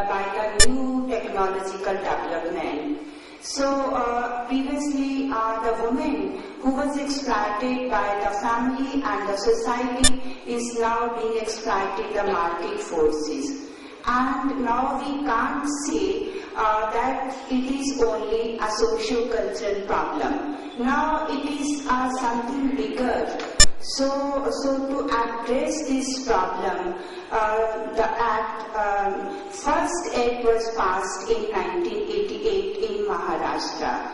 by the new technological development. So previously the woman who was exploited by the family and the society is now being exploited by the market forces. And now we can't say that it is only a socio-cultural problem. Now it is something bigger. So to address this problem, the first act was passed in 1988 in Maharashtra.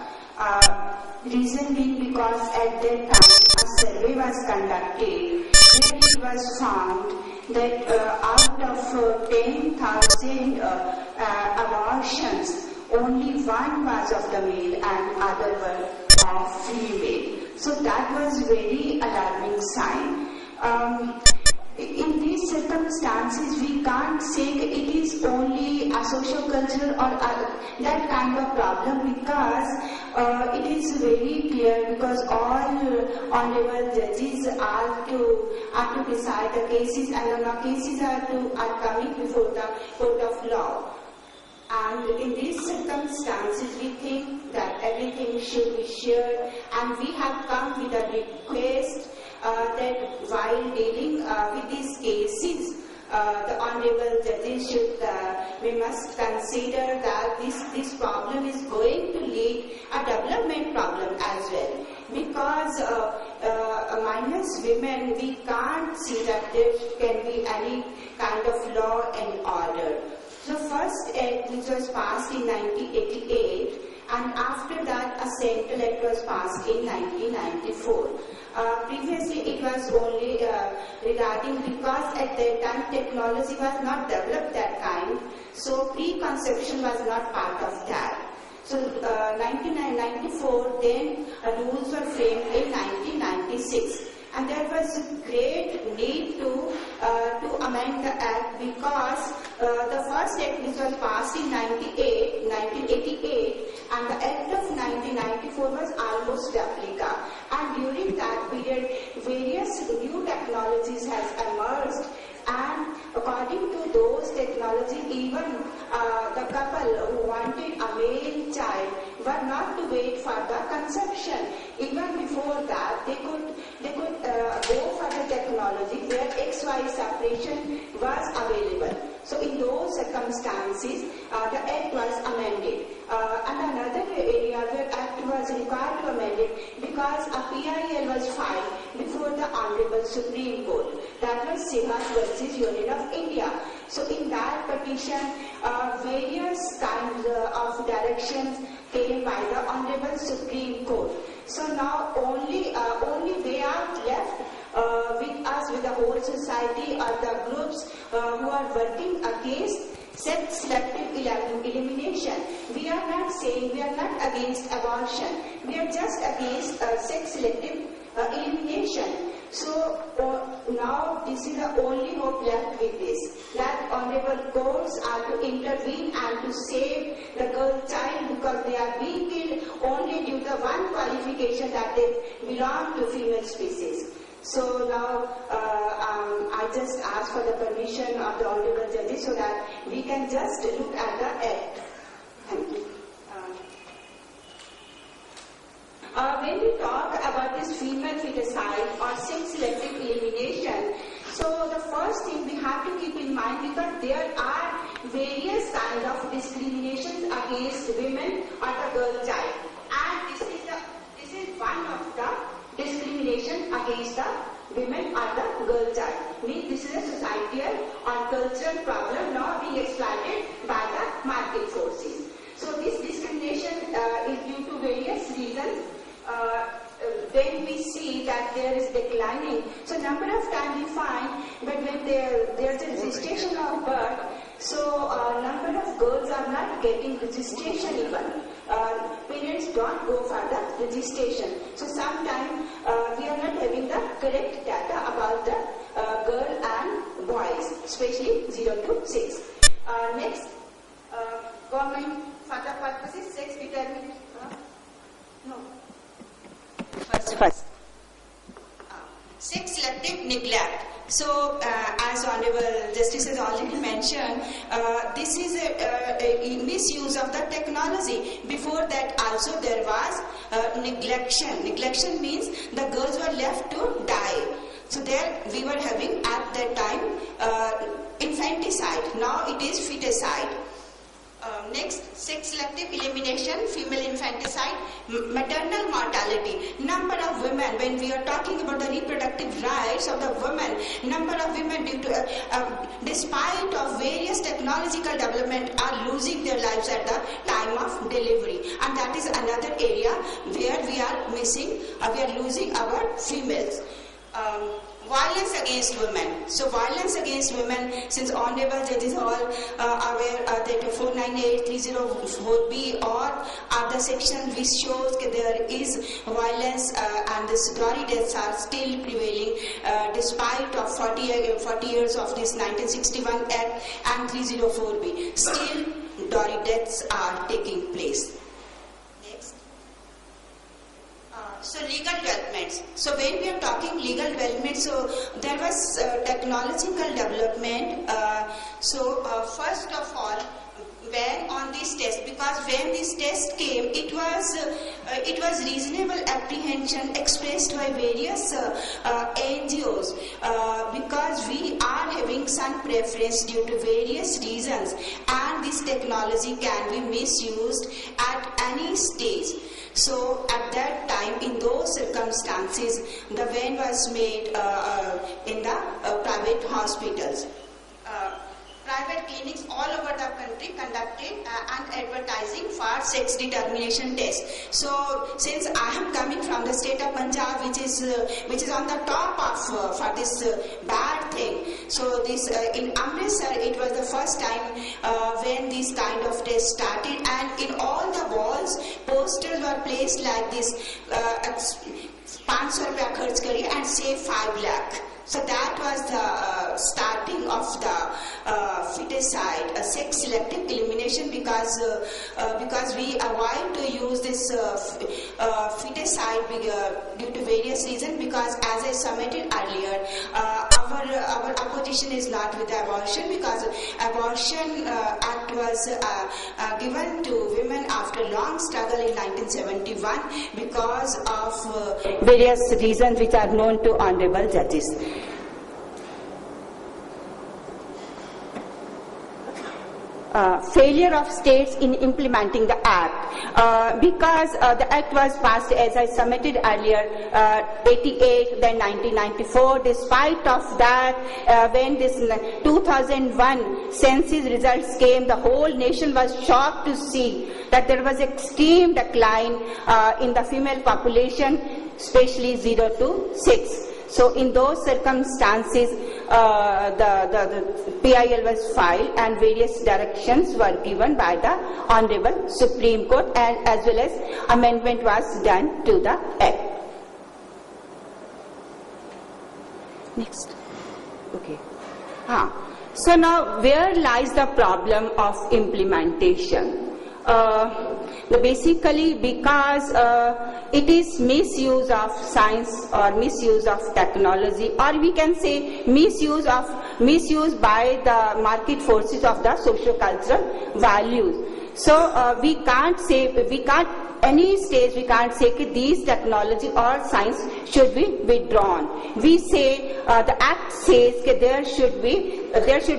Reason being because at that time a survey was conducted where it was found that out of 10,000 abortions, only one was of the male and other were of female. So that was very alarming sign. In these circumstances, we can't say that it is only a socio-cultural or that kind of problem, because it is very clear, because all honorable judges are to decide the cases, and the cases are coming before the court of law. And in these circumstances, we think that everything should be shared, and we have come with a request that while dealing with these cases, the honorable judges we must consider that this problem is going to lead a development problem as well. Because minus women, we can't see that there can be any kind of law and order. The first act, which was passed in 1988, and after that a central act was passed in 1994. Previously it was only regarding, because at that time technology was not developed that kind, so preconception was not part of that. So 1994, then rules were framed in 1996. And there was a great need to amend the act, because the first act, which was passed in 1988, and the act of 1994 was almost replica. And during that period, various new technologies has emerged, and according to those technologies, even the couple who wanted a male child were not to wait for the conception. Even before that, they could go for the technology where XY separation was available. So in those circumstances, the act was amended. And another area where act was required to amend it, because a PIL was filed before the Honorable Supreme Court. That was Sehas versus Union of India. So in that petition, various kinds of directions came by the Honorable Supreme Court. So now only they are left with us, with the whole society, or the groups who are working against sex-selective elimination. We are not saying, we are not against abortion. We are just against sex-selective elimination. So now this is the only hope left with this, that honorable courts are to intervene and to save the girl child, because they are being killed only due to one qualification, that they belong to female species. So now I just ask for the permission of the honorable judges so that we can just look at the act. Thank you. When we talk about this female feticide or sex-selective elimination, so the first thing we have to keep in mind, because there are various kinds of discriminations against women or the girl child, and this is one of the discrimination against the women or the girl child. Means this is a societal or cultural problem now being exploited by the market forces. So this discrimination is due to various reasons. Then we see that there is declining. So number of times we find that when there's a registration of birth, so number of girls are not getting registration even. Parents don't go for the registration. So sometimes we are not having the correct data about the girl and boys, especially 0 to 6. Next, government for the purposes sex determination. No. First. Sex selective neglect. So, as Honorable Justice has already mentioned, this is a misuse of the technology. Before that also there was neglection. Neglection means the girls were left to die. So there we were having at that time infanticide. Now it is feticide. Next, sex-selective elimination, female infanticide, maternal mortality. Number of women, when we are talking about the reproductive rights of the women, number of women due to, despite of various technological development, are losing their lives at the time of delivery. And that is another area where we are missing, we are losing our females. Violence against women. So violence against women, since Honorable Judges all are aware that 498, 304B or other section which shows that there is violence and the dowry deaths are still prevailing despite of 40 years of this 1961 Act and 304B. Still dowry deaths are taking place. So legal developments. So when we are talking legal development, so there was technological development. First of all, when on this test, because when this test came, it was reasonable apprehension expressed by various NGOs because we are having some preference due to various reasons, and this technology can be misused at any stage. So at that time, in those circumstances, the ban was made in the private hospitals. Private clinics all over the country conducted and advertising for sex determination tests. So since I am coming from the state of Punjab, which is on the top of for this bad thing. So this in Amritsar, it was the first time when this kind of test started, and in all the walls, posters were placed like this: 500 rupees kharch kariye and save 5 lakh. So that was the starting of the feticide, sex selective elimination, because we avoid to use this feticide due to various reasons. Because as I submitted earlier, our opposition is not with abortion, because abortion act was given to women after long struggle in 1971 because of various reasons which are known to honorable judges. Failure of states in implementing the act, because the act was passed, as I submitted earlier, 88, then 1994. Despite of that, when this 2001 census results came, the whole nation was shocked to see that there was extreme decline in the female population, especially 0 to 6. So in those circumstances, the PIL was filed and various directions were given by the Honorable Supreme Court, and as well as amendment was done to the Act. Next. Okay. So now where lies the problem of implementation? Basically because it is misuse of science or misuse of technology, or we can say misuse by the market forces of the socio-cultural values. So we can't any stage we can't say that these technology or science should be withdrawn. We say the Act says that there should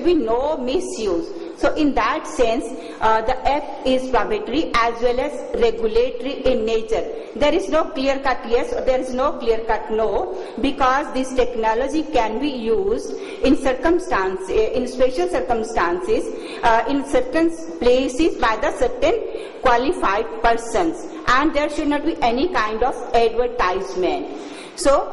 be no misuse. So in that sense, the Act is prohibitory as well as regulatory in nature. There is no clear-cut yes, or there is no clear-cut no, because this technology can be used in in special circumstances, in certain places by the certain qualified persons, and there should not be any kind of advertisement. So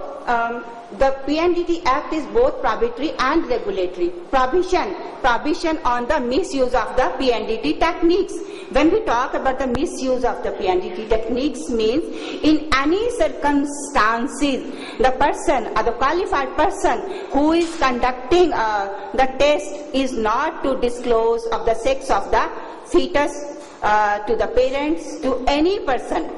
the PNDT Act is both prohibitory and regulatory. Prohibition on the misuse of the PNDT techniques. When we talk about the misuse of the PNDT techniques, means in any circumstances, the person or the qualified person who is conducting the test is not to disclose of the sex of the fetus to the parents, to any person,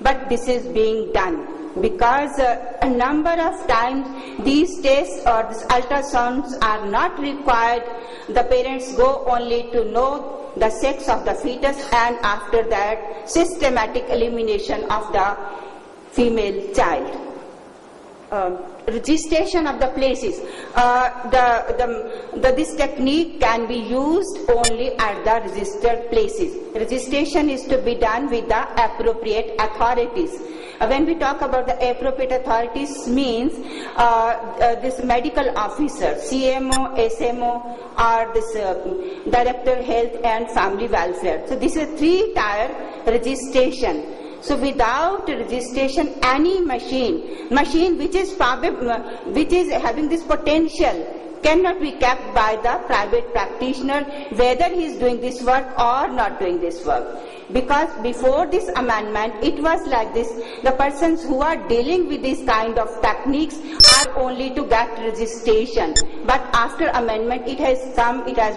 but this is being done. because a number of times these tests or these ultrasounds are not required. The parents go only to know the sex of the fetus, and after that systematic elimination of the female child. Registration of the places. This technique can be used only at the registered places. Registration is to be done with the appropriate authorities. When we talk about the appropriate authorities, means this medical officer, CMO, SMO, or this Director Health and Family Welfare. So this is a 3-tier registration. So without registration, any machine which is having this potential cannot be kept by the private practitioner, whether he is doing this work or not doing this work. Because before this amendment, it was like this: the persons who are dealing with this kind of techniques are only to get registration. But after amendment, it has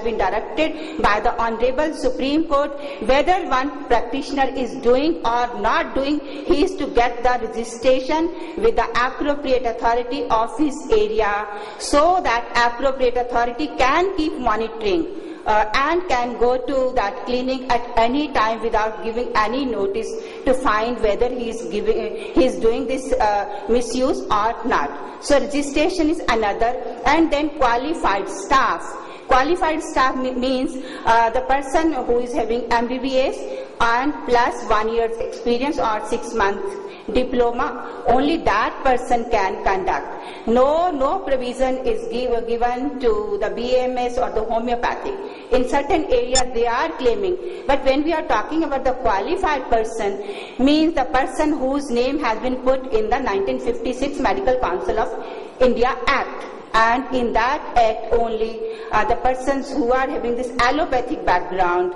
been directed by the Honorable Supreme Court, whether one practitioner is doing or not doing, he is to get the registration with the appropriate authority of his area, so that appropriate authority can keep monitoring and can go to that clinic at any time without giving any notice to find whether he is doing this misuse or not. So registration is another. And then qualified staff. Qualified staff means the person who is having MBBS and plus 1 year's experience or 6 months diploma, only that person can conduct. No provision is given to the BMS or the homeopathic. In certain areas they are claiming, but when we are talking about the qualified person, means the person whose name has been put in the 1956 Medical Council of India Act. And in that act only the persons who are having this allopathic background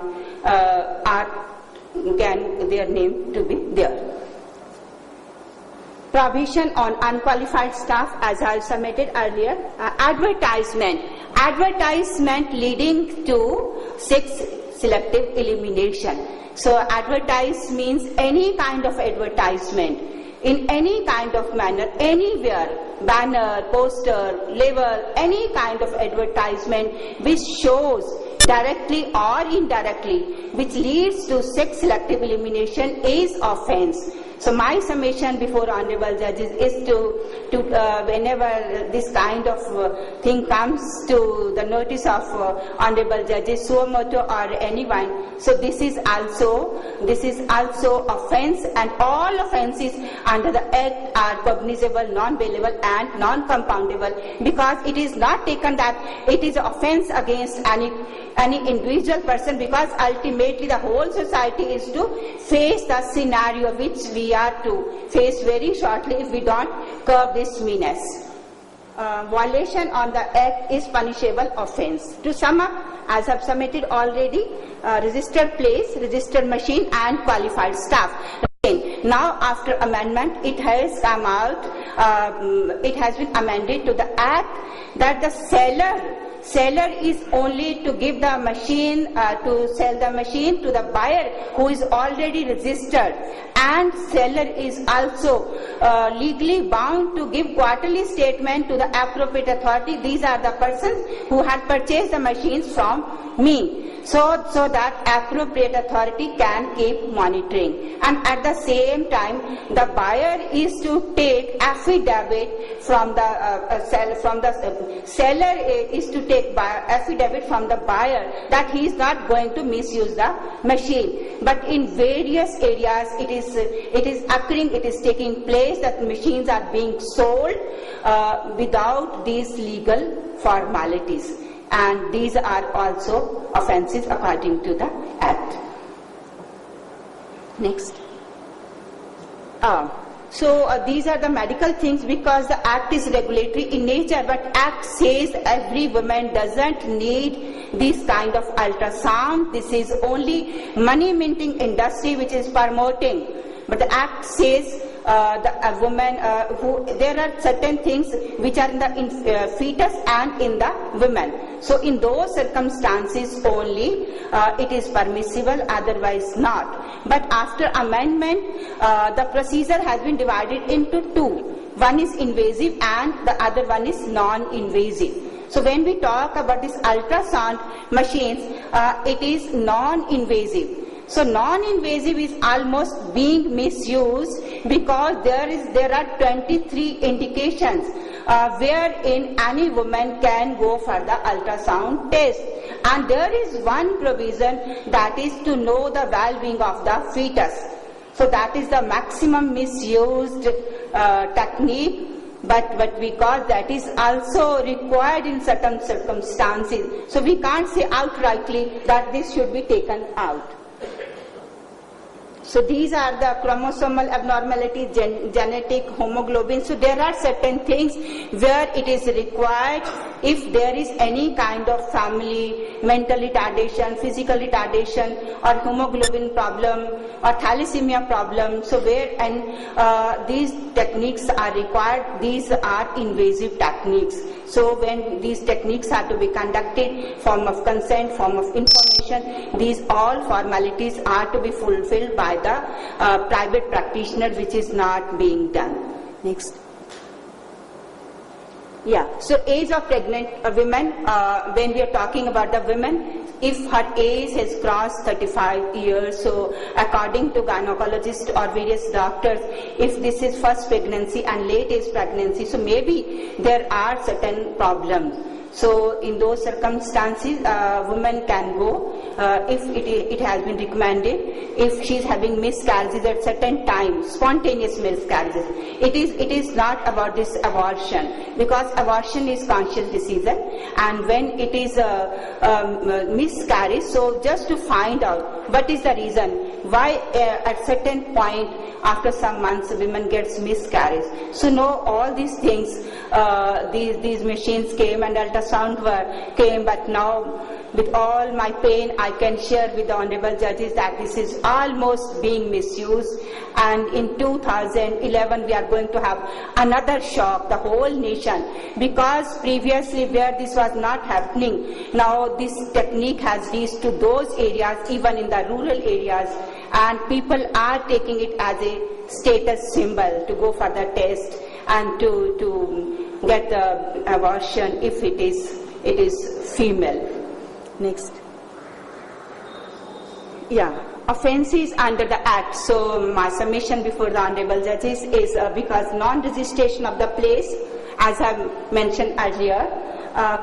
can their name to be there. Provision on unqualified staff, as I submitted earlier. Advertisement leading to sex selective elimination. So advertise means any kind of advertisement in any kind of manner, anywhere, banner, poster, label, any kind of advertisement which shows directly or indirectly, which leads to sex selective elimination, is offense. So my summation before honorable judges is to whenever this kind of thing comes to the notice of honorable judges, suo motu or anyone, so this is also offense, and all offences under the act are cognizable, non-bailable and non-compoundable, because it is not taken that it is offense against any individual person, because ultimately the whole society is to face the scenario which we are to face very shortly if we don't curb this meanness. Violation on the act is punishable offense. To sum up, as I have submitted already, registered place, registered machine and qualified staff. Now after amendment, it has come out, it has been amended to the act that the seller is only to give the machine, to sell the machine to the buyer who is already registered, and seller is also legally bound to give quarterly statement to the appropriate authority. These are the persons who had purchased the machines from me. So that appropriate authority can keep monitoring, and at the same time the buyer is to take affidavit from the seller is to take affidavit from the buyer that he is not going to misuse the machine. But in various areas it is occurring, it is taking place that machines are being sold without these legal formalities. And these are also offences according to the Act. Next. So these are the medical things, because the Act is regulatory in nature, but Act says every woman doesn't need this kind of ultrasound. This is only money minting industry which is promoting. But the Act says a woman there are certain things which are in the fetus and in the women. So in those circumstances only it is permissible, otherwise not. But after amendment, the procedure has been divided into two. One is invasive and the other one is non-invasive. So when we talk about this ultrasound machines, it is non-invasive. So non-invasive is almost being misused because there are 23 indications wherein any woman can go for the ultrasound test. And there is one provision, that is to know the well-being of the fetus. So that is the maximum misused technique, but because that is also required in certain circumstances. So we can't say outrightly that this should be taken out. So these are the chromosomal abnormalities, genetic, hemoglobin. So there are certain things where it is required if there is any kind of family, mental retardation, physical retardation, or hemoglobin problem, or thalassemia problem. So where these techniques are required, these are invasive techniques. So when these techniques are to be conducted, form of consent, form of information, these all formalities are to be fulfilled by the private practitioner, which is not being done. Next. Yeah, so age of pregnant women, when we are talking about the women, if her age has crossed 35 years, so according to gynecologists or various doctors, if this is first pregnancy and late age pregnancy, so maybe there are certain problems. So in those circumstances, women can go if it has been recommended. If she is having miscarriages at certain times, spontaneous miscarriages, it is not about this abortion, because abortion is conscious decision, and when it is miscarriage, so just to find out what is the reason why at certain point after some months women gets miscarriage. So know all these things. These machines came and ultrasound came, but now with all my pain I can share with the honorable judges that this is almost being misused, and in 2011 we are going to have another shock, the whole nation, because previously where this was not happening, now this technique has reached to those areas, even in the rural areas, and people are taking it as a status symbol to go for the test and to get the abortion if it is female. Next. Yeah, offences under the Act. So my submission before the honorable judges is because non-registration of the place, as I mentioned earlier,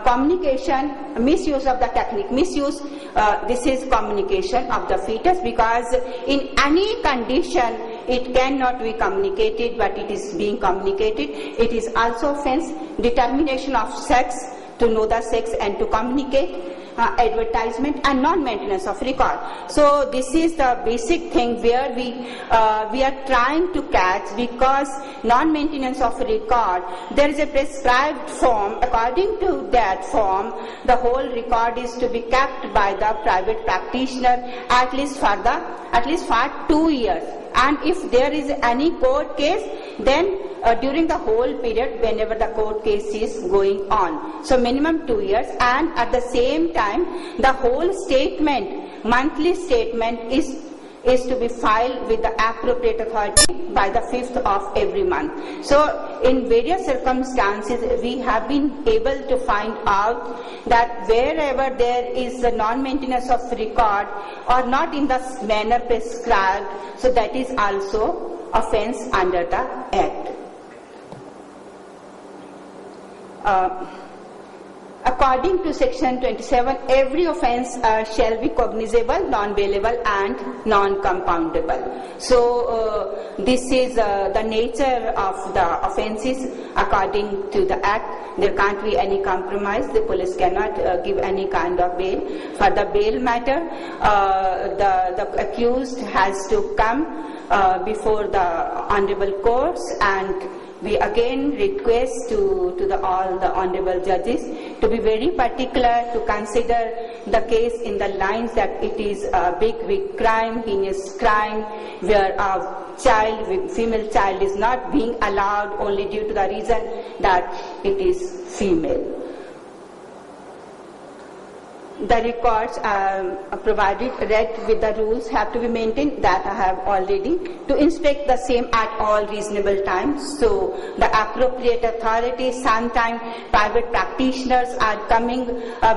communication, misuse of the technique, this is communication of the fetus, because in any condition it cannot be communicated, but it is being communicated. It is also offense. Determination of sex, to know the sex and to communicate. Advertisement and non-maintenance of record. So this is the basic thing where we are trying to catch, because non-maintenance of record, there is a prescribed form. According to that form, the whole record is to be kept by the private practitioner at least for 2 years. And if there is any court case, then during the whole period whenever the court case is going on. So minimum 2 years, and at the same time the whole statement, monthly statement is to be filed with the appropriate authority by the 5th of every month. So in various circumstances we have been able to find out that wherever there is a non-maintenance of record or not in the manner prescribed, so that is also offence under the Act. According to section 27, every offence shall be cognizable, non-bailable and non-compoundable. So this is the nature of the offences according to the Act. There can't be any compromise. The police cannot give any kind of bail. For the bail matter, the accused has to come before the honorable courts and we again request to all the honorable judges to be very particular to consider the case in the lines that it is a big crime, heinous crime, where a female child is not being allowed only due to the reason that it is female. The records provided, read with the rules, have to be maintained, that I have already. To inspect the same at all reasonable times. So the appropriate authorities, sometimes private practitioners are coming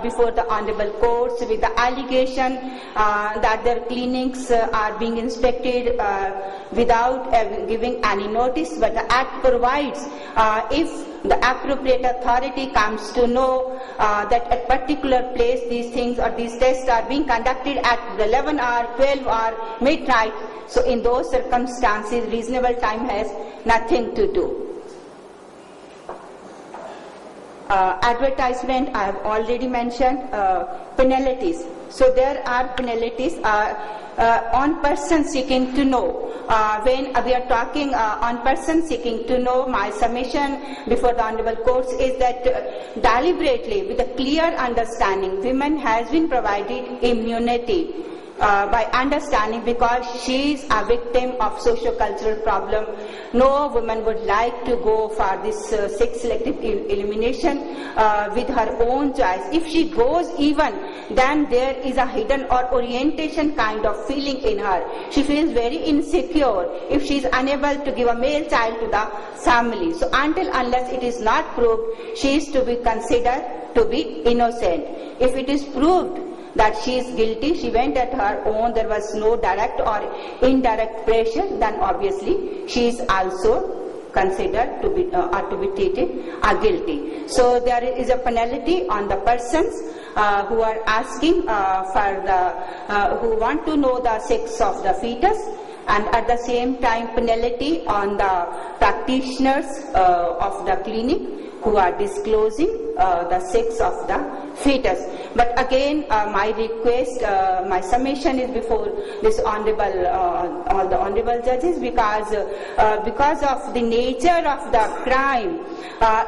before the honorable courts with the allegation that their clinics are being inspected without giving any notice, but the Act provides if the appropriate authority comes to know that at a particular place these things or these tests are being conducted at the 11 hour, 12 hour, midnight. So in those circumstances, reasonable time has nothing to do. Advertisement, I have already mentioned. Penalties. So there are penalties on person seeking to know. When we are talking on person seeking to know, my submission before the honorable courts is that deliberately, with a clear understanding, women has been provided immunity by understanding, because she is a victim of socio-cultural problem. No woman would like to go for this sex selective elimination with her own choice. If she goes even, then there is a hidden or orientation kind of feeling in her. She feels very insecure if she is unable to give a male child to the family. So until unless it is not proved, she is to be considered to be innocent. If it is proved that she is guilty, she went at her own, there was no direct or indirect pressure, then obviously she is also considered to be treated guilty. So there is a penalty on the persons who are asking for the who want to know the sex of the fetus, and at the same time penalty on the practitioners of the clinic who are disclosing the sex of the fetus. But again, my request, my submission is before this honorable, all the honorable judges, because of the nature of the crime,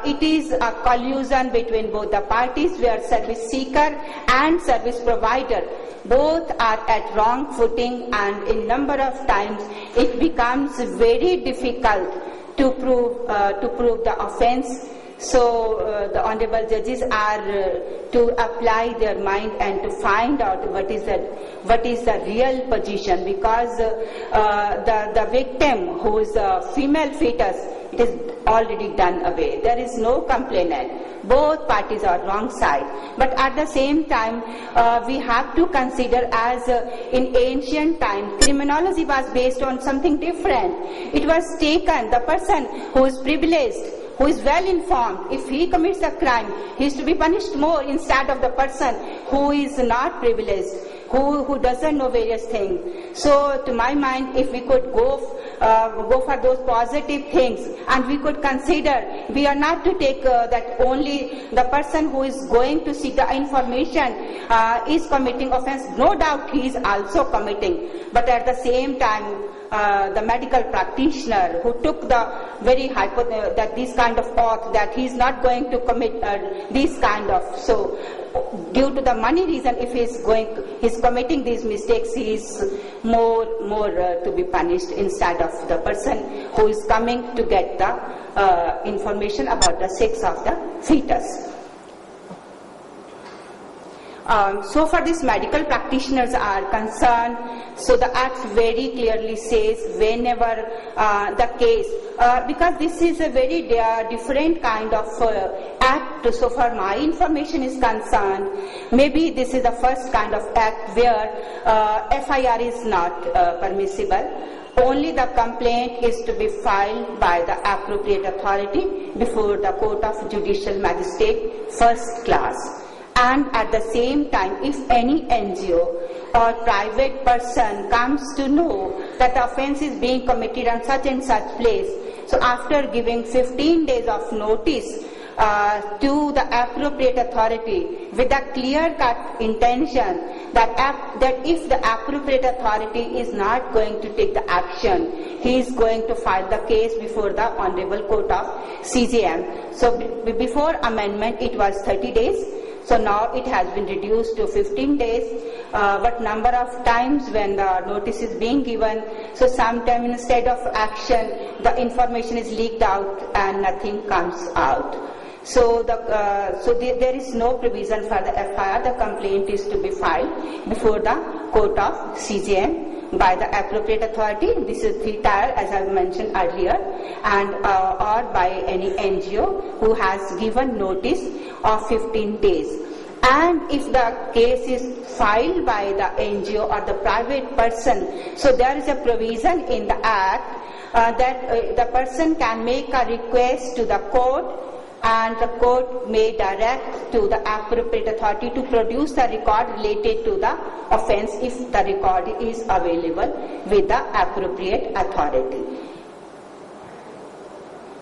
it is a collusion between both the parties, where service seeker and service provider both are at wrong footing, and in number of times it becomes very difficult to prove the offence. So the honorable judges are to apply their mind and to find out what is the real position, because the victim, who is a female fetus, it is already done away. There is no complainant. Both parties are wrong side. But at the same time, we have to consider, as in ancient time, criminology was based on something different. It was taken, the person who is privileged, who is well informed, if he commits a crime, he is to be punished more instead of the person who is not privileged, who doesn't know various things. So to my mind, if we could go for those positive things, and we could consider, we are not to take that only the person who is going to seek the information is committing offense. No doubt he is also committing, but at the same time, the medical practitioner who took the very that this kind of oath that he is not going to commit this kind of, so due to the money reason, if he is committing these mistakes, he is more to be punished instead of the person who is coming to get the information about the sex of the fetus. So far these medical practitioners are concerned, so the Act very clearly says whenever the case, because this is a very different kind of Act, so far my information is concerned, maybe this is the first kind of Act where FIR is not permissible. Only the complaint is to be filed by the appropriate authority before the Court of Judicial Magistrate, first class. And at the same time, if any NGO or private person comes to know that the offence is being committed on such and such place, so after giving 15 days of notice, to the appropriate authority with a clear-cut intention that if the appropriate authority is not going to take the action, he is going to file the case before the Honorable Court of CJM. So before amendment it was 30 days. So now it has been reduced to 15 days, but number of times when the notice is being given, so sometime instead of action, the information is leaked out and nothing comes out. So there is no provision for the FIR. The complaint is to be filed before the Court of CJM by the appropriate authority. This is 3-tier, as I mentioned earlier, and or by any NGO who has given notice of 15 days. And if the case is filed by the NGO or the private person, so there is a provision in the Act that the person can make a request to the court, and the court may direct to the appropriate authority to produce the record related to the offence if the record is available with the appropriate authority.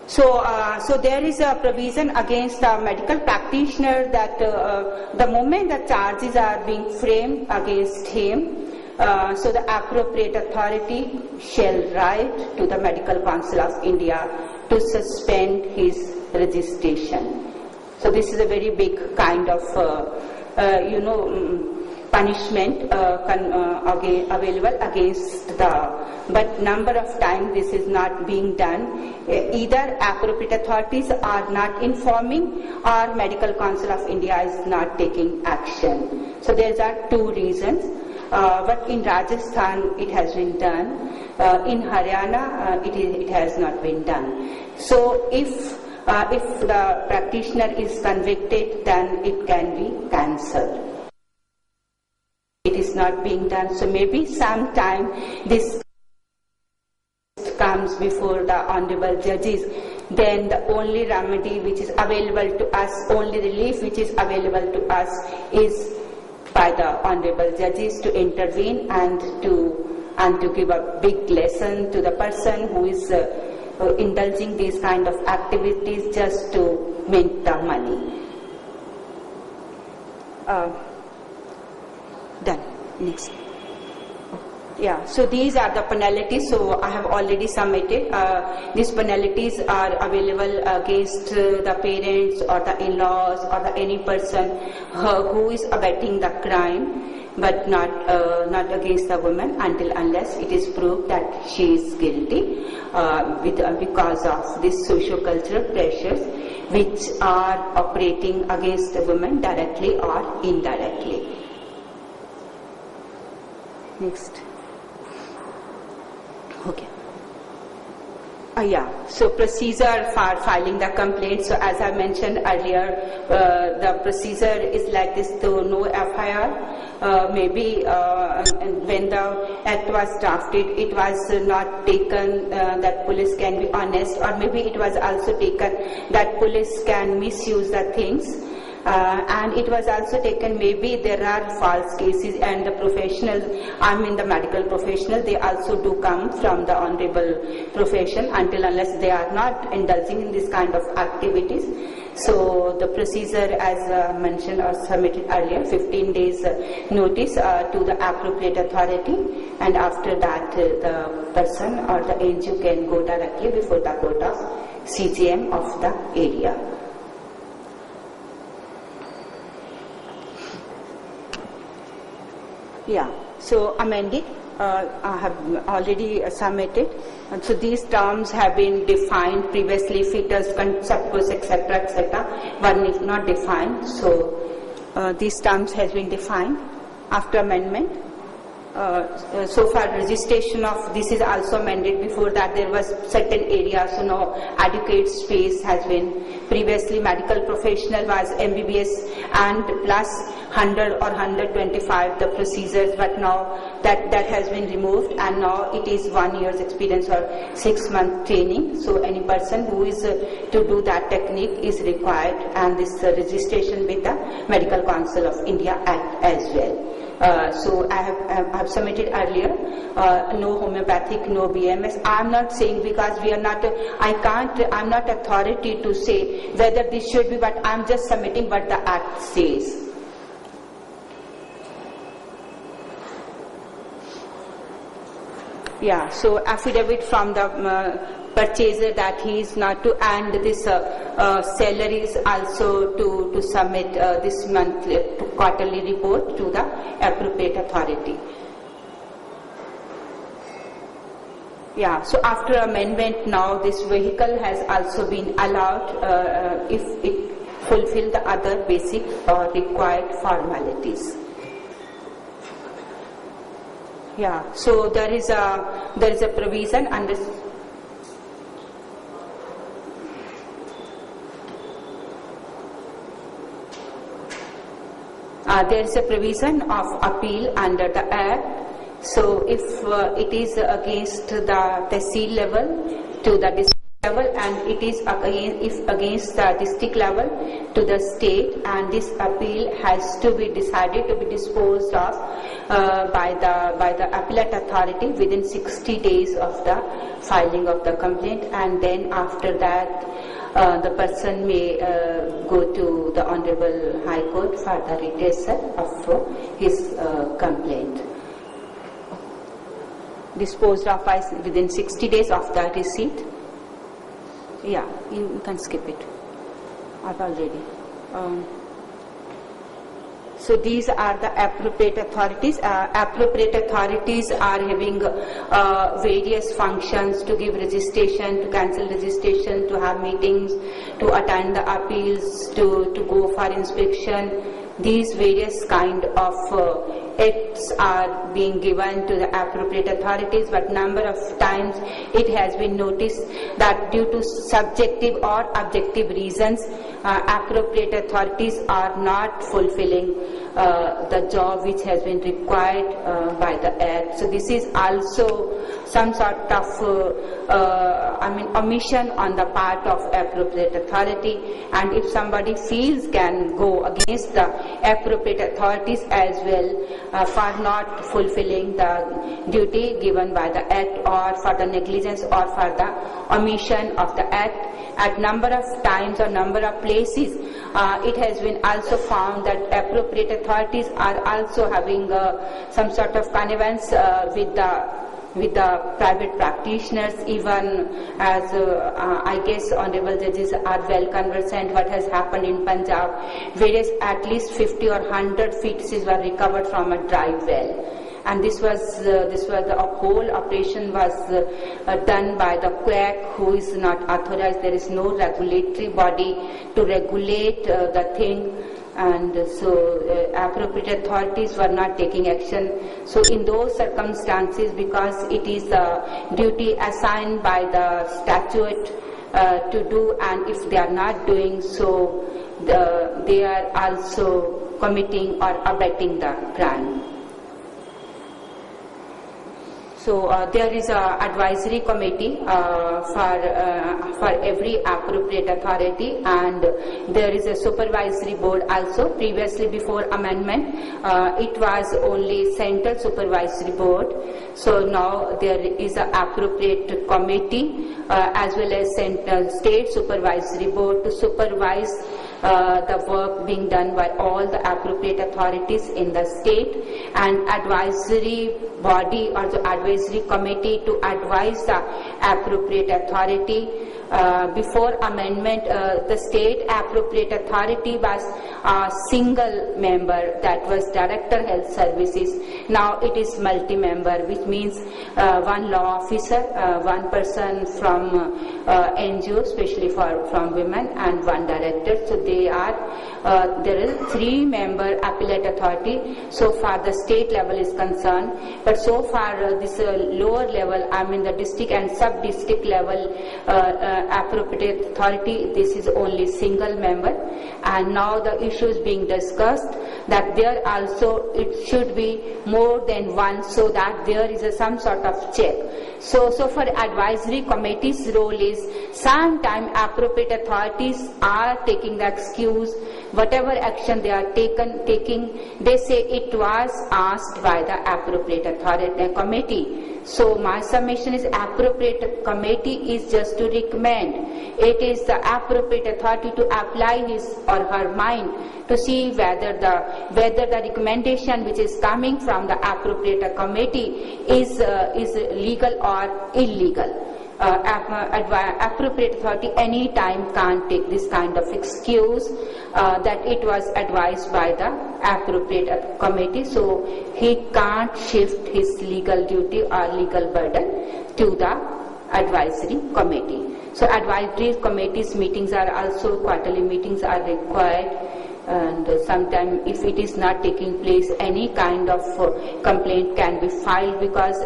So there is a provision against the medical practitioner that the moment the charges are being framed against him, so the appropriate authority shall write to the Medical Council of India to suspend his registration. So this is a very big kind of punishment available against but number of times this is not being done. Either appropriate authorities are not informing or Medical Council of India is not taking action. So there are two reasons. But in Rajasthan it has been done. In Haryana it has not been done. So if the practitioner is convicted, then it can be cancelled. It is not being done. So maybe sometime this comes before the honorable judges, then the only remedy which is available to us, only relief which is available to us is by the honorable judges to intervene and to give a big lesson to the person who is indulging these kind of activities just to mint the money. Done. Next. Yeah, so these are the penalties. So I have already submitted. These penalties are available against the parents or the in-laws or any person who is abetting the crime, but not against the woman unless it is proved that she is guilty because of these socio-cultural pressures which are operating against the woman directly or indirectly. Next. Okay. So procedure for filing the complaint. So as I mentioned earlier, the procedure is like this: to no FIR. Maybe when the act was drafted, it was not taken that police can be honest, or maybe it was also taken that police can misuse the things. And it was also taken maybe there are false cases, and the professionals, the medical professionals, they also do come from the honorable profession unless they are not indulging in this kind of activities. So the procedure, as mentioned or submitted earlier, 15 days notice to the appropriate authority, and after that the person or the NGO can go directly before the court of CJM of the area. So amended, I have already submitted. And so these terms have been defined previously: fetus, suppose, etc., etc. One is not defined. So these terms has been defined after amendment. So far registration of this is also amended. Before that there was certain areas, so now adequate space has been. Previously medical professional was MBBS and plus 100 or 125 the procedures, but now that has been removed, and now it is 1 year's experience or 6-month training. So any person who is to do that technique is required, and this registration with the Medical Council of India Act as well. So I have submitted earlier, no homeopathic, no BMS. I'm not saying, because we are not, I'm not authority to say whether this should be, but I'm just submitting what the Act says. Yeah, so affidavit from the purchaser that he is not to, and this seller is also to submit this monthly quarterly report to the appropriate authority. Yeah, so after amendment now this vehicle has also been allowed if it fulfill the other basic required formalities. Yeah, so there is a provision under there is a provision of appeal under the Act. So if it is against the tehsil level to the district level, and it is against the district level to the state, and this appeal has to be decided to be disposed of by the appellate authority within 60 days of the filing of the complaint, and then after that the person may go to the Honorable High Court for the redressal of his complaint. Disposed of within 60 days of the receipt. Yeah, you can skip it. I've already. So these are the appropriate authorities. Appropriate authorities are having various functions: to give registration, to cancel registration, to have meetings, to attend the appeals, to go for inspection. These various kind of acts are being given to the appropriate authorities, but number of times it has been noticed that due to subjective or objective reasons, appropriate authorities are not fulfilling the job which has been required by the Act. So this is also some sort of omission on the part of appropriate authority, and if somebody feels can go against the appropriate authorities as well for not fulfilling the duty given by the Act, or for the negligence, or for the omission of the Act. At number of times or number of places, it has been also found that appropriate authorities are also having some sort of connivance with the private practitioners, even as I guess honorable judges are well conversant what has happened in Punjab, whereas at least 50 or 100 fetuses were recovered from a dry well. And this was the whole operation was done by the quack, who is not authorized. There is no regulatory body to regulate the thing, and so appropriate authorities were not taking action. So in those circumstances, because it is a duty assigned by the statute to do, and if they are not doing so, they are also committing or abetting the crime. So there is a advisory committee for every appropriate authority, and there is a supervisory board also. Previously, before amendment, it was only central supervisory board. So now there is an appropriate committee as well as state supervisory board to supervise the work being done by all the appropriate authorities in the state, and advisory body or the advisory committee to advise the appropriate authority. Before amendment, the state appropriate authority was a single member, that was Director Health Services. Now it is multi-member, which means one law officer, one person from NGO, especially from women, and one director. So there is 3-member appellate authority so far the state level is concerned, but so far this lower level, I mean the district and sub-district level appropriate authority, this is only single member. And now the issue is being discussed that there also it should be more than one, so that there is some sort of check. So for advisory committee's role is sometimes appropriate authorities are taking the excuse, whatever action they are taking, they say it was asked by the appropriate authority committee. So my summation is appropriate committee is just to recommend. It is the appropriate authority to apply his or her mind to see whether the recommendation which is coming from the appropriate committee is legal or illegal. Appropriate authority any time can't take this kind of excuse that it was advised by the appropriate committee, so he can't shift his legal duty or legal burden to the advisory committee. So advisory committees meetings are also, quarterly meetings are required, and sometimes if it is not taking place, any kind of complaint can be filed, because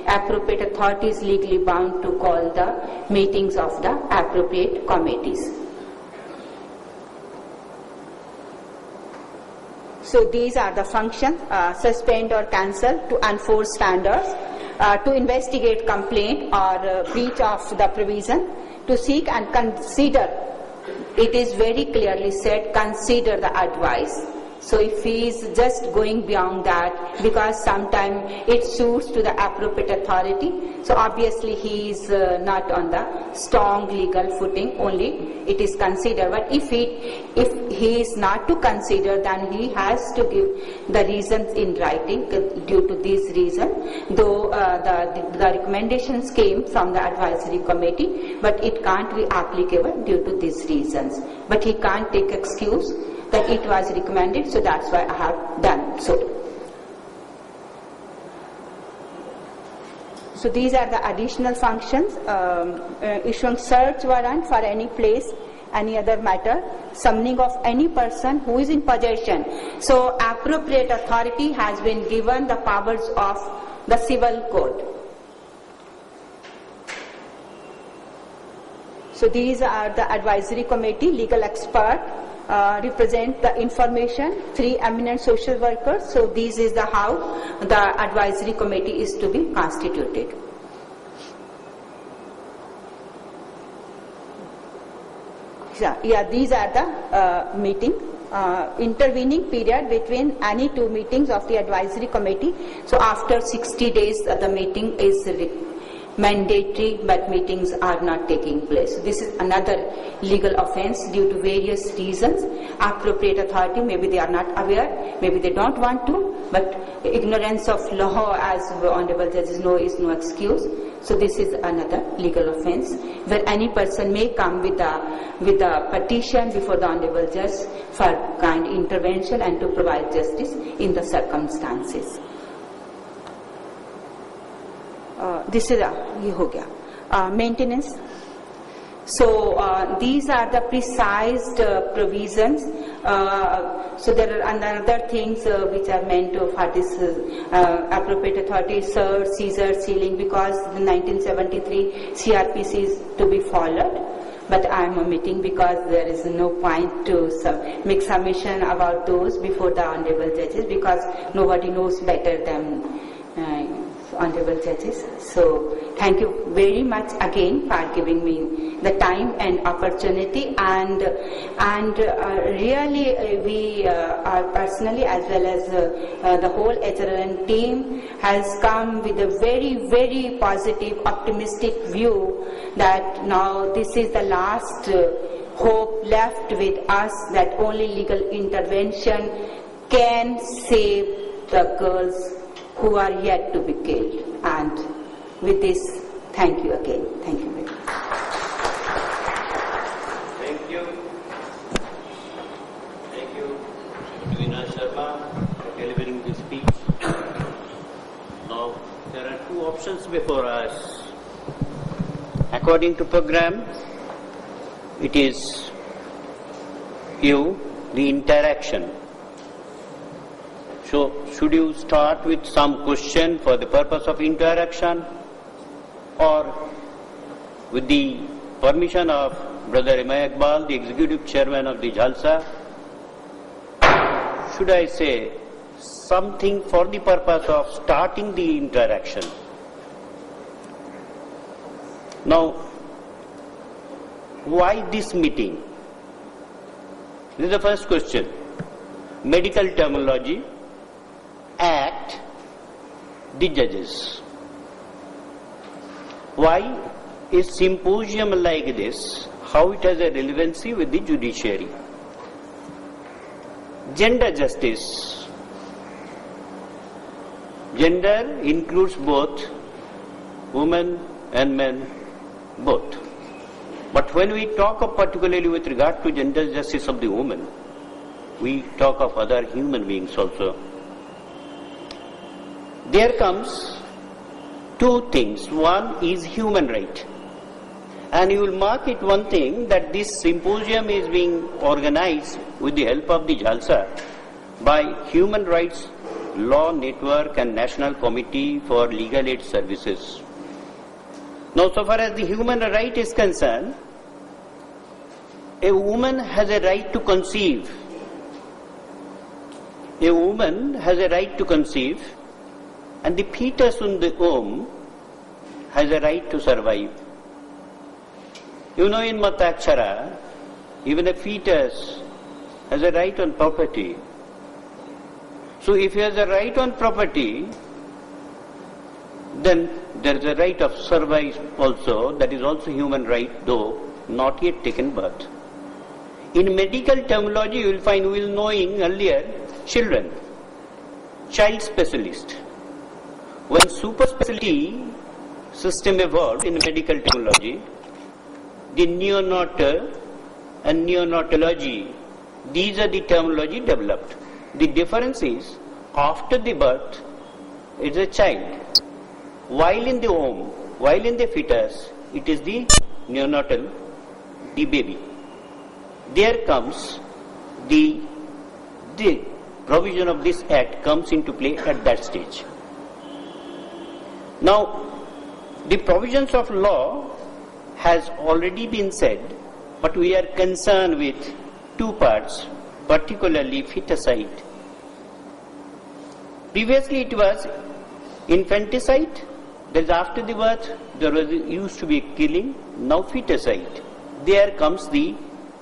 appropriate authority is legally bound to call the meetings of the appropriate committees. So these are the functions: suspend or cancel, to enforce standards, to investigate complaint or breach of the provision, to seek and consider. It is very clearly said, consider the advice. So if he is just going beyond that, because sometimes it suits to the appropriate authority, so obviously he is not on the strong legal footing, only it is considered. But if he is not to consider, then he has to give the reasons in writing due to these reasons, though the recommendations came from the advisory committee, but it can't be applicable due to these reasons. But he can't take excuse that it was recommended, so that's why I have done so. So these are the additional functions: issuing search warrant for any place, any other matter, summoning of any person who is in possession. So appropriate authority has been given the powers of the civil code. So these are the advisory committee, legal expert, represent the information, 3 eminent social workers. So this is the how the advisory committee is to be constituted. Yeah, these are the meeting. Intervening period between any 2 meetings of the advisory committee. So after 60 days the meeting is mandatory, but meetings are not taking place. So this is another legal offence due to various reasons. Appropriate authority, maybe they are not aware, maybe they don't want to, but ignorance of law, as honorable judges know, is no excuse. So this is another legal offence where any person may come with a petition before the honorable judge for kind intervention and to provide justice in the circumstances. This is ये हो गया maintenance. So these are the precise provisions. So there are another things which are meant for this appropriate authority: search, seizure, sealing, because the 1973 CRPC is to be followed. But I am omitting because there is no point to make submission about those before the honorable judges, because nobody knows better than honorable judges. So thank you very much again for giving me the time and opportunity, and really we are personally, as well as the whole HRN team, has come with a very, very positive, optimistic view that now this is the last hope left with us, that only legal intervention can save the girls who are yet to be killed. And with this, thank you again. Thank you very much. Thank you. Thank you, Dvina Sharma, for delivering this speech. Now, there are 2 options before us. According to program, it is you, the interaction. So, should you start with some question for the purpose of interaction, or with the permission of Brother Imai Iqbal, the Executive Chairman of the Jalsa, should I say something for the purpose of starting the interaction? Now, why this meeting? This is the first question. Medical terminology, Act, the judges. Why a symposium like this, how it has a relevancy with the judiciary? Gender justice. Gender includes both women and men, both. But when we talk of particularly with regard to gender justice of the woman, we talk of other human beings also. There comes two things. One is human right. And you will mark it one thing, that this symposium is being organized with the help of the Jalsa by Human Rights Law Network and National Committee for Legal Aid Services. Now, so far as the human right is concerned, a woman has a right to conceive. A woman has a right to conceive, and the fetus in the womb has a right to survive. You know, in Matakshara, even a fetus has a right on property. So if he has a right on property, then there is a right of survival also, that is also human right, though not yet taken birth. In medical terminology, you will find, we will knowing earlier, children, child specialist. When super specialty system evolved in medical terminology, the neonatal and neonatology, these are the terminology developed. The difference is, after the birth, it is a child. While in the womb, while in the fetus, it is the neonatal, the baby. There comes the provision of this act comes into play at that stage. Now, the provisions of law has already been said, but we are concerned with two parts, particularly feticide. Previously it was infanticide, that is after the birth there was used to be killing, now feticide. There comes the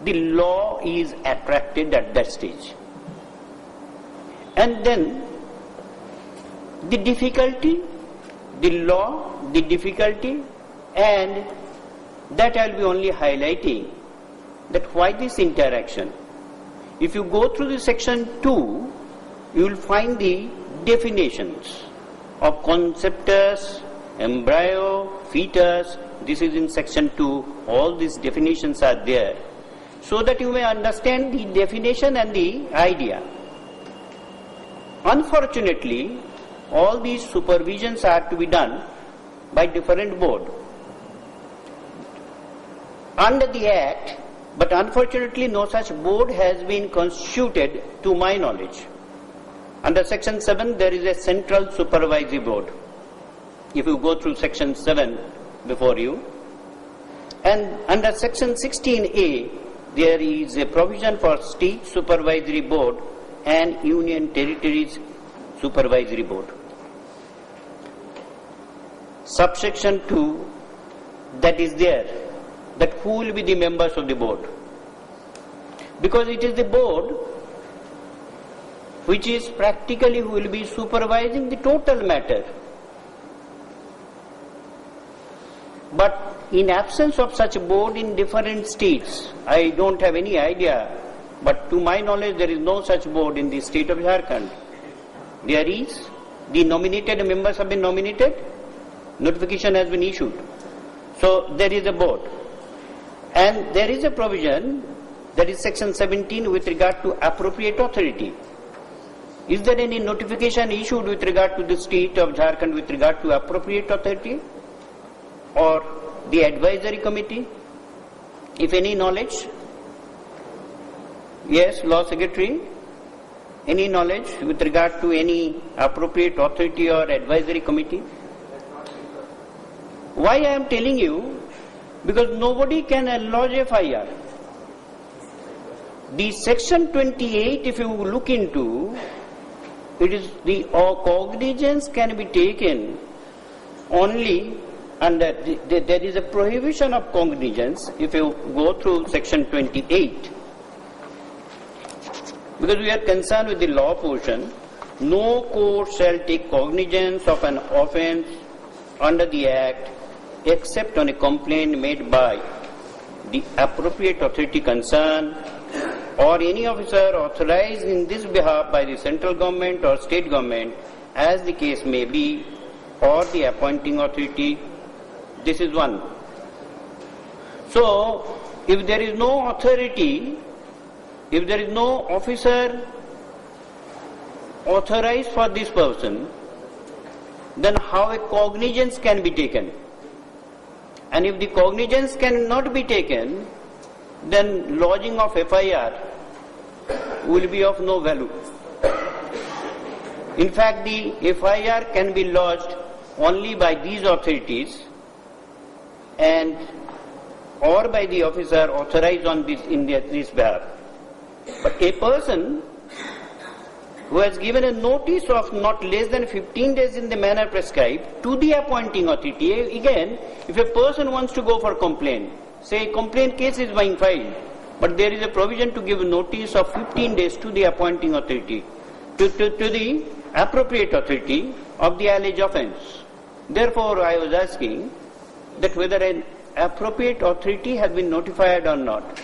law is attracted at that stage. And then the difficulty, the law, the difficulty, and that I will be only highlighting that why this interaction. If you go through the section 2, you will find the definitions of conceptus, embryo, fetus. This is in section 2. All these definitions are there, so that you may understand the definition and the idea. Unfortunately, all these supervisions are to be done by different board under the Act, but unfortunately no such board has been constituted to my knowledge. Under section 7 there is a central supervisory board. If you go through section 7 before you, and under section 16A there is a provision for state supervisory board and union territories supervisory board. Subsection 2, that is there, that who will be the members of the board, because it is the board which is practically who will be supervising the total matter. But in absence of such a board in different states, I don't have any idea, but to my knowledge there is no such board in the state of Jharkhand. There is, the nominated members have been nominated, notification has been issued. So there is a board. And there is a provision, that is section 17, with regard to appropriate authority. Is there any notification issued with regard to the state of Jharkhand with regard to appropriate authority or the advisory committee? If any knowledge? Yes, Law Secretary. Any knowledge with regard to any appropriate authority or advisory committee? Why I am telling you? Because nobody can lodge a FIR. The section 28, if you look into, it is the cognizance can be taken only And there is a prohibition of cognizance if you go through section 28. Because we are concerned with the law portion, no court shall take cognizance of an offence under the Act except on a complaint made by the appropriate authority concerned or any officer authorized in this behalf by the central government or state government, as the case may be, or the appointing authority. This is one. So, if there is no authority, if there is no officer authorized for this person, then how a cognizance can be taken? And if the cognizance cannot be taken, then lodging of FIR will be of no value. In fact, the FIR can be lodged only by these authorities and or by the officer authorized on this in this behalf. But a person who has given a notice of not less than 15 days in the manner prescribed to the appointing authority, again, if a person wants to go for complaint, say a complaint case is being filed, but there is a provision to give notice of 15 days to the appointing authority, to the appropriate authority of the alleged offence. Therefore, I was asking that whether an appropriate authority has been notified or not.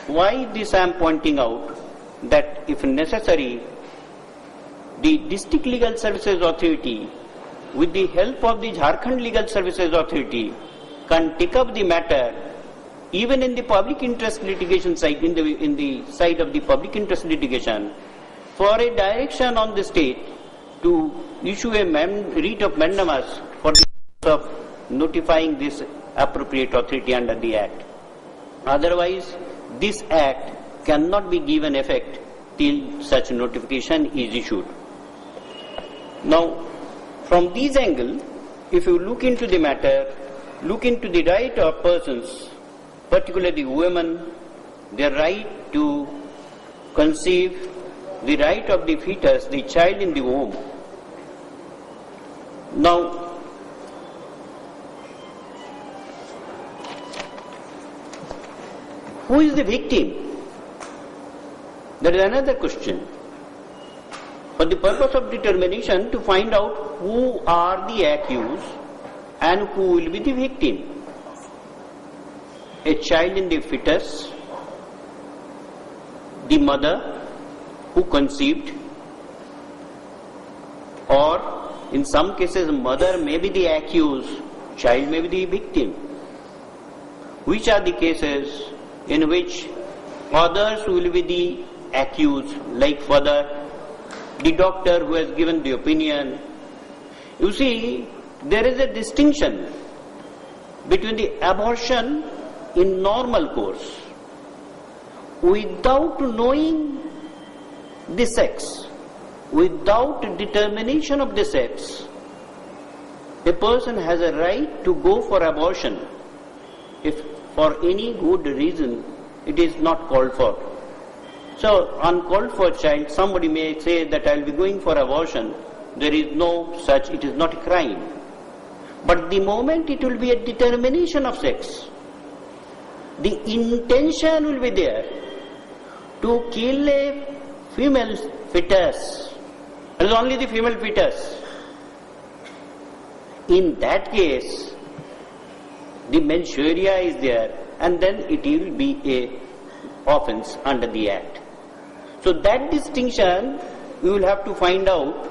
Why this I am pointing out, that if necessary, the District Legal Services Authority, with the help of the Jharkhand Legal Services Authority, can take up the matter even in the public interest litigation side, in the side of the public interest litigation, for a direction on the state to issue a writ of mandamus for the purpose of notifying this appropriate authority under the Act. Otherwise, this Act cannot be given effect till such notification is issued. Now, from this angle, if you look into the matter, look into the right of persons, particularly women, their right to conceive, the right of the fetus, the child in the womb. Now, who is the victim? That is another question. For the purpose of determination, to find out who are the accused and who will be the victim. A child in the fetus, the mother who conceived, or in some cases mother may be the accused, child may be the victim. Which are the cases in which others will be the accused, like father, the doctor who has given the opinion? You see, there is a distinction between the abortion in normal course, without knowing the sex, without determination of the sex. A person has a right to go for abortion if for any good reason it is not called for. So, uncalled for child, somebody may say that I will be going for abortion. There is no such, it is not a crime. But the moment it will be a determination of sex, the intention will be there to kill a female fetus. It is only the female fetus. In that case, the mens rea is there, and then it will be a offence under the Act. So that distinction we will have to find out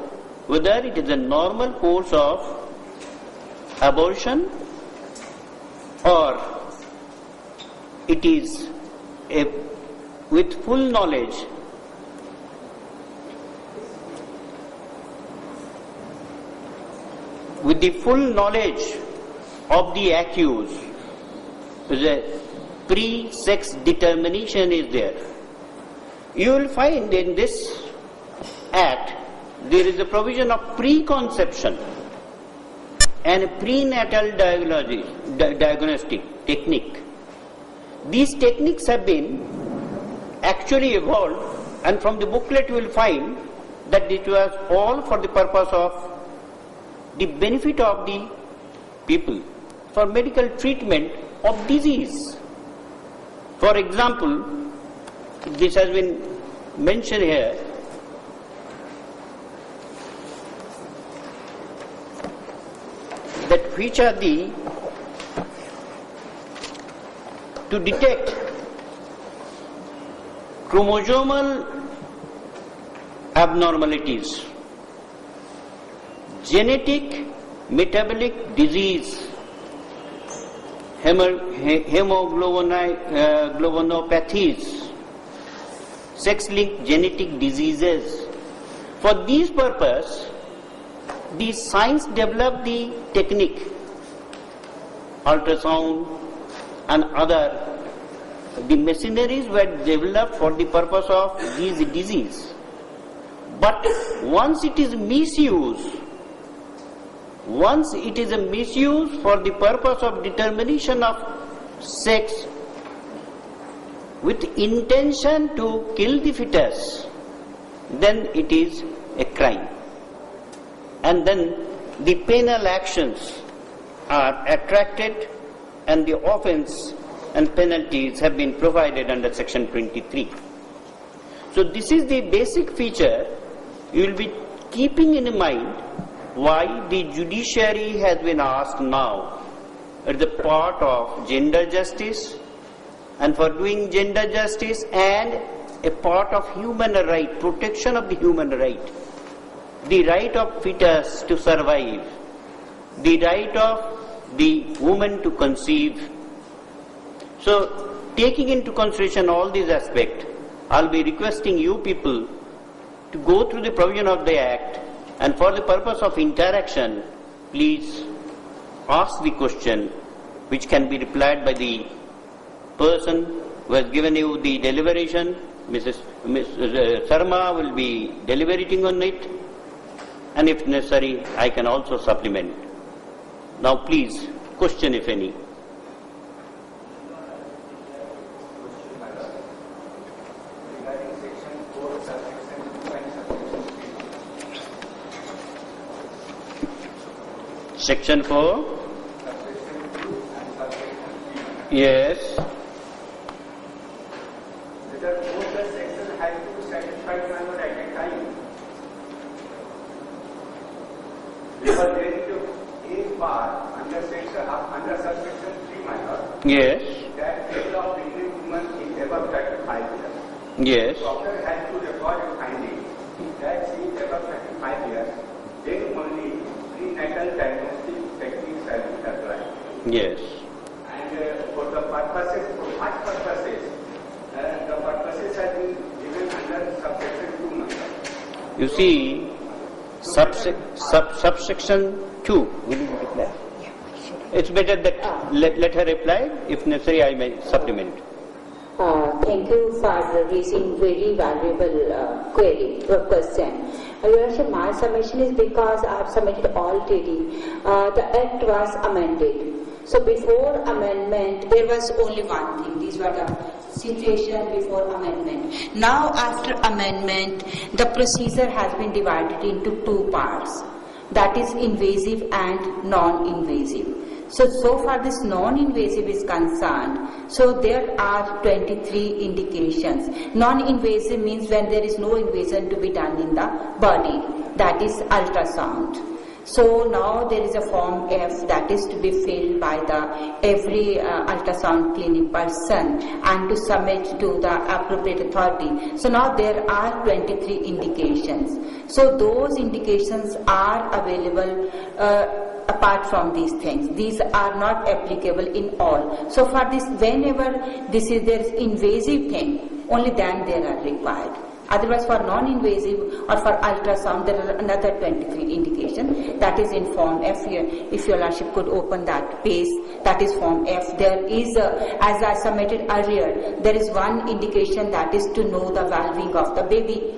whether it is a normal course of abortion or it is with full knowledge of the accused. The pre-sex determination is there. You will find in this Act there is a provision of preconception and prenatal diagnostic technique. These techniques have been actually evolved, and from the booklet you will find that it was all for the purpose of the benefit of the people. for medical treatment of disease. For example, this has been mentioned here, that which are the, to detect chromosomal abnormalities, genetic metabolic disease, hemoglobinopathies, sex-linked genetic diseases. For these purpose, the science developed the technique, ultrasound and other, the machineries were developed for the purpose of these disease. But once it is misused, once it is a misuse for the purpose of determination of sex with intention to kill the fetus, then it is a crime. And then the penal actions are attracted and the offence and penalties have been provided under section 23. So this is the basic feature you will be keeping in mind why the judiciary has been asked now at the part of gender justice, and for doing gender justice and a part of human right, protection of the human right, the right of fetus to survive, the right of the woman to conceive. So, taking into consideration all these aspects, I'll be requesting you people to go through the provision of the Act, and for the purpose of interaction, please ask the question which can be replied by the person who has given you the deliberation. Mrs. Sharma will be deliberating on it, and if necessary, I can also supplement. Now please, question if any. Section 4. Yes. Whether both the sexes have to satisfy one another at a time. Because there is a part under subsection 3 matter. Yes. That age of pregnant woman is above 35 years. Yes. Doctor has to record a finding that she is above 35 years. Then only prenatal diagnostic techniques have been applied. Yes. And for the purposes, for what purposes, the purposes have been given under subsection 2 matter. You see, subsection 2, will you reply? It's better that let her reply. If necessary, I may supplement. Thank you for raising very valuable question. Your Worship, my submission is because I have submitted already. The Act was amended. So before amendment, there was only one thing. These were the situation before amendment. Now after amendment, the procedure has been divided into two parts. That is invasive and non-invasive. So far this non-invasive is concerned, so there are 23 indications. Non-invasive means when there is no invasion to be done in the body, that is ultrasound. So now there is a form F that is to be filled by every ultrasound clinic person and to submit to the appropriate authority. So now there are 23 indications. So those indications are available apart from these things. These are not applicable in all. So for this, whenever there is invasive thing, only then they are required. Otherwise, for non-invasive or for ultrasound, there are another 23 indications. That is in Form F here. If your Lordship could open that page, that is Form F. There is, as I submitted earlier, there is one indication that is to know the valving of the baby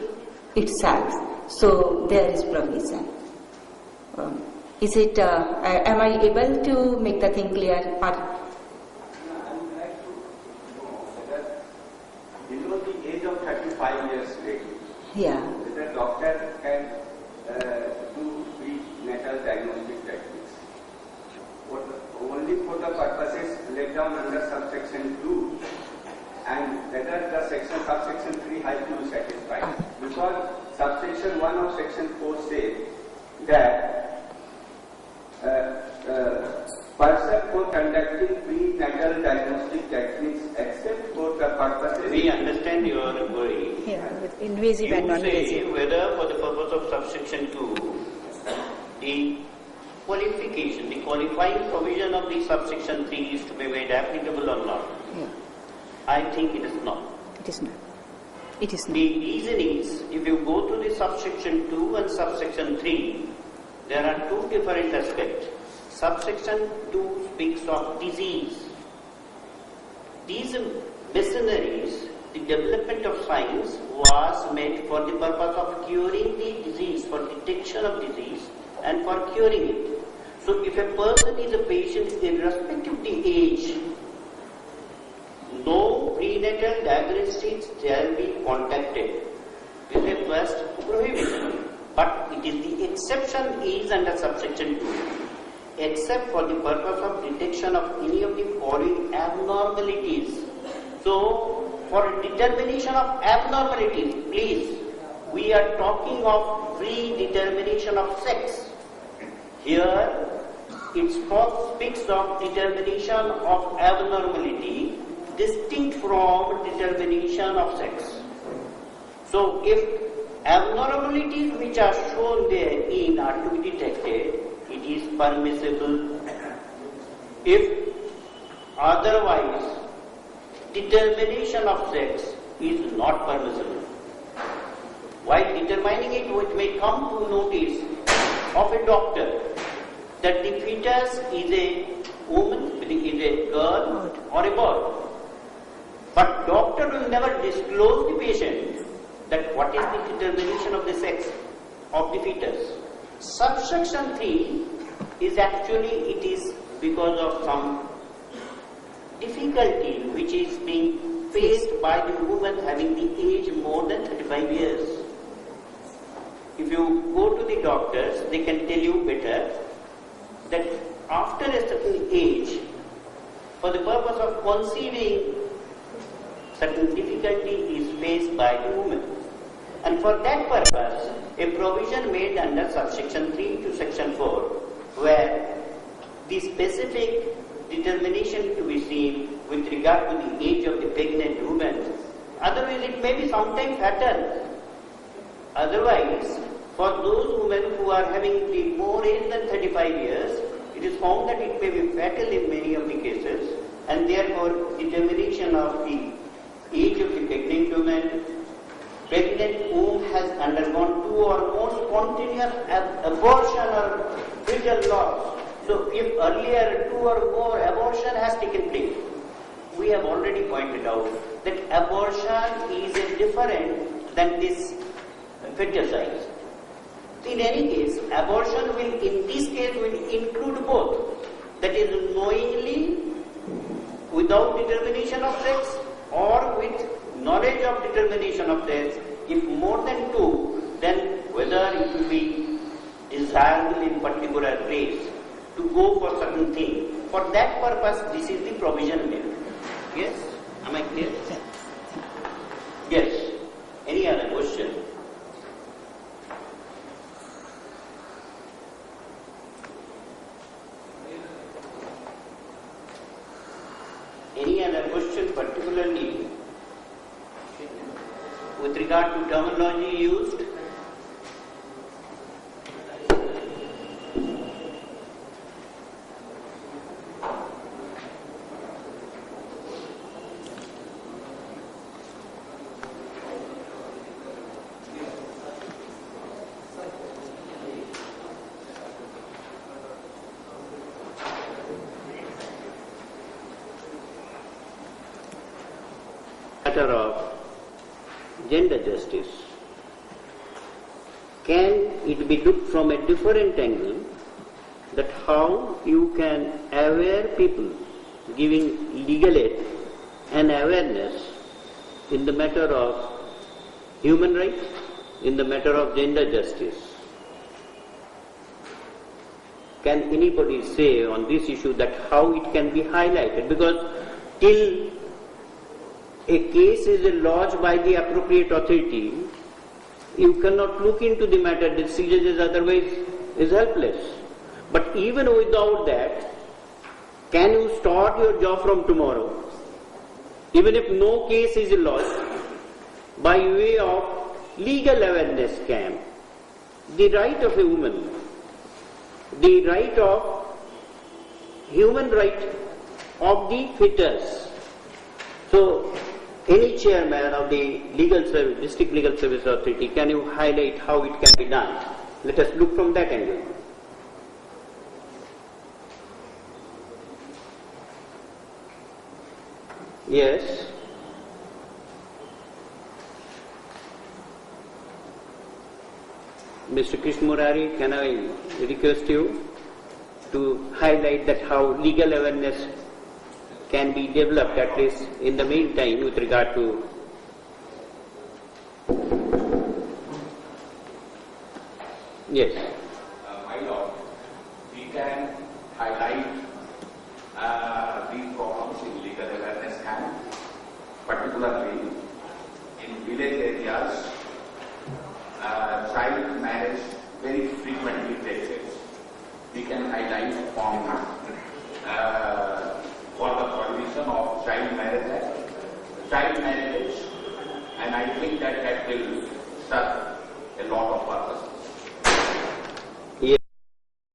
itself. So there is provision. Is it? Am I able to make the thing clear? Or below the age of 35 years age, yeah. the doctor can do prenatal diagnostic techniques. Only for subsection 1 of section 4 says that person for conducting prenatal diagnostic techniques except for the purposes... We understand your query. With invasive and non-invasive. You say whether for the purpose of subsection 2, the qualification, the qualifying provision of the subsection 3 is to be made applicable or not. Yeah. I think it is not. It is not. It is not. The reason is, if you go to the subsection 2 and subsection 3, there are two different aspects. Subsection 2 speaks of disease. These missionaries, the development of science was made for the purpose of curing the disease, for detection of disease and for curing it. So if a person is a patient, irrespective of the age, no prenatal diagnostics shall be contacted. This is the first prohibition. But it is the exception is under subsection 2. Except for the purpose of detection of any of the following abnormalities. So, for determination of abnormalities, please, we are talking of predetermination of sex. Here, it speaks of determination of abnormality distinct from determination of sex. So, if abnormalities which are shown therein are to be detected, it is permissible. If otherwise, determination of sex is not permissible. While determining it, it may come to notice of a doctor that the fetus is a woman, is a girl or a boy. But doctor will never disclose the patient that what is the determination of the sex of the fetus. Subsection 3 is actually, it is because of some difficulty which is being faced by the woman having the age more than 35 years. If you go to the doctors, they can tell you better that after a certain age, for the purpose of conceiving, certain difficulty is faced by the woman. And for that purpose, a provision made under subsection 3 to section 4, where the specific determination to be seen with regard to the age of the pregnant woman, otherwise it may be sometimes fatal. Otherwise, for those women who are having the more age than 35 years, it is found that it may be fatal in many of the cases, and therefore determination of the age of the pregnant woman, pregnant womb has undergone 2 or more spontaneous abortion or fetal loss. So if earlier 2 or more abortion has taken place, we have already pointed out that abortion is different than this feticide. In any case, abortion will, in this case, will include both. That is, knowingly, without determination of sex, or with knowledge of determination of sex. If more than 2, then whether it will be desirable in particular place to go for certain thing. For that purpose, this is the provision made. Yes? Am I clear? Yes. Any other question? Any other question, particularly with regard to terminology used? Matter of gender justice. Can it be looked from a different angle, that how you can aware people, giving legal aid and awareness in the matter of human rights, in the matter of gender justice? Can anybody say on this issue that how it can be highlighted? Because till a case is lodged by the appropriate authority, you cannot look into the matter, the CJS otherwise is helpless. But even without that, can you start your job from tomorrow, even if no case is lost, by way of legal awareness camp? The right of a woman, the right of human right of the fetus. So, any chairman of the legal service, district legal service authority, can you highlight how it can be done? Let us look from that angle. Yes. Mr. Krishna Murari, can I request you to highlight that how legal awareness can be developed, at least in the meantime, with regard to yes. My Lord, we can highlight these problems in legal awareness camp, particularly in village areas. Child marriage very frequently takes place. We can highlight on for the prohibition of child marriage, and I think that will serve a lot of purpose.